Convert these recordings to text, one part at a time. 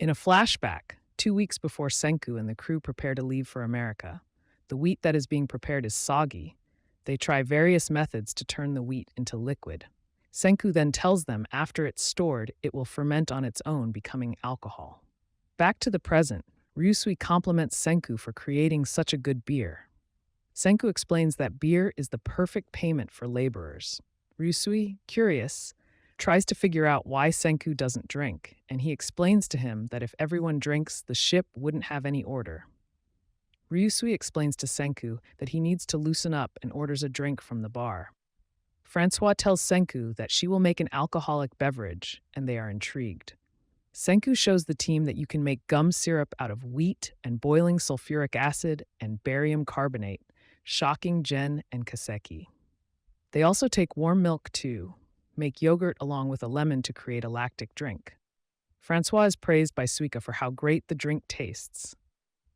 In a flashback, 2 weeks before Senku and the crew prepare to leave for America, the wheat that is being prepared is soggy. They try various methods to turn the wheat into liquid. Senku then tells them after it's stored, it will ferment on its own, becoming alcohol. Back to the present, Ryusui compliments Senku for creating such a good beer. Senku explains that beer is the perfect payment for laborers. Ryusui, curious, tries to figure out why Senku doesn't drink, and he explains to him that if everyone drinks, the ship wouldn't have any order. Ryusui explains to Senku that he needs to loosen up and orders a drink from the bar. Francois tells Senku that she will make an alcoholic beverage, and they are intrigued. Senku shows the team that you can make gum syrup out of wheat and boiling sulfuric acid and barium carbonate, shocking Gen and Kaseki. They also take warm milk too, make yogurt along with a lemon to create a lactic drink. Francois is praised by Suika for how great the drink tastes.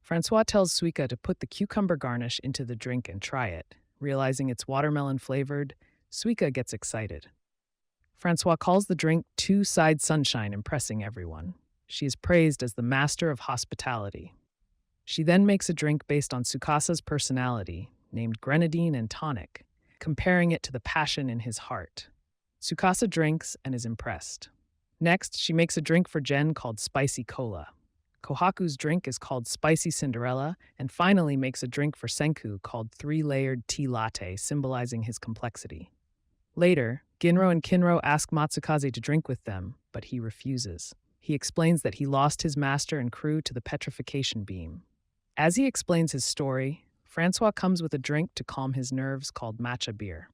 Francois tells Suika to put the cucumber garnish into the drink and try it. Realizing it's watermelon flavored, Suika gets excited. Francois calls the drink Two-Side Sunshine, impressing everyone. She is praised as the master of hospitality. She then makes a drink based on Tsukasa's personality, named Grenadine and Tonic, comparing it to the passion in his heart. Tsukasa drinks and is impressed. Next, she makes a drink for Gen called Spicy Cola. Kohaku's drink is called Spicy Cinderella, and finally makes a drink for Senku called Three-Layered Tea Latte, symbolizing his complexity. Later, Ginro and Kinro ask Matsukaze to drink with them, but he refuses. He explains that he lost his master and crew to the petrification beam. As he explains his story, Francois comes with a drink to calm his nerves called matcha beer.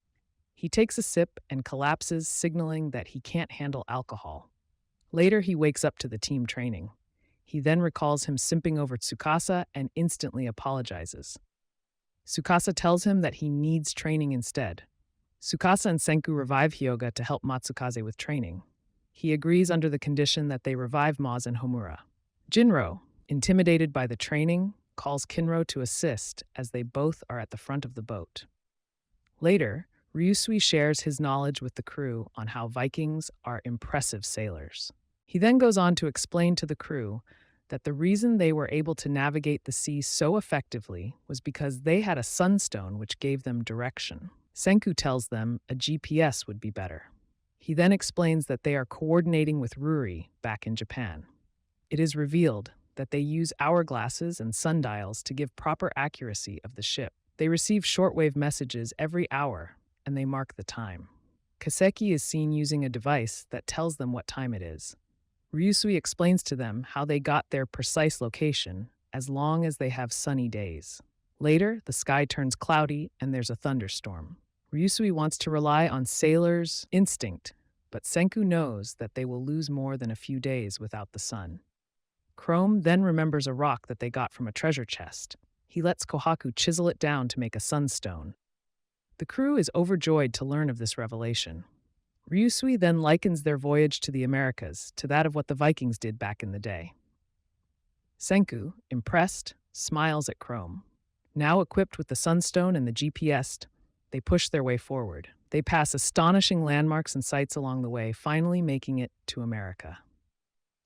He takes a sip and collapses, signaling that he can't handle alcohol. Later, he wakes up to the team training. He then recalls him simping over Tsukasa and instantly apologizes. Tsukasa tells him that he needs training instead. Tsukasa and Senku revive Hyoga to help Matsukaze with training. He agrees under the condition that they revive Maz and Homura. Jinro, intimidated by the training, calls Kinro to assist as they both are at the front of the boat. Later, Ryusui shares his knowledge with the crew on how Vikings are impressive sailors. He then goes on to explain to the crew that the reason they were able to navigate the sea so effectively was because they had a sunstone which gave them direction. Senku tells them a GPS would be better. He then explains that they are coordinating with Ruri back in Japan. It is revealed that they use hourglasses and sundials to give proper accuracy of the ship. They receive shortwave messages every hour, and they mark the time. Kaseki is seen using a device that tells them what time it is. Ryusui explains to them how they got their precise location as long as they have sunny days. Later, the sky turns cloudy and there's a thunderstorm. Ryusui wants to rely on sailors' instinct, but Senku knows that they will lose more than a few days without the sun. Chrome then remembers a rock that they got from a treasure chest. He lets Kohaku chisel it down to make a sunstone. The crew is overjoyed to learn of this revelation. Ryusui then likens their voyage to the Americas to that of what the Vikings did back in the day. Senku, impressed, smiles at Chrome. Now equipped with the sunstone and the GPS, they push their way forward. They pass astonishing landmarks and sights along the way, finally making it to America.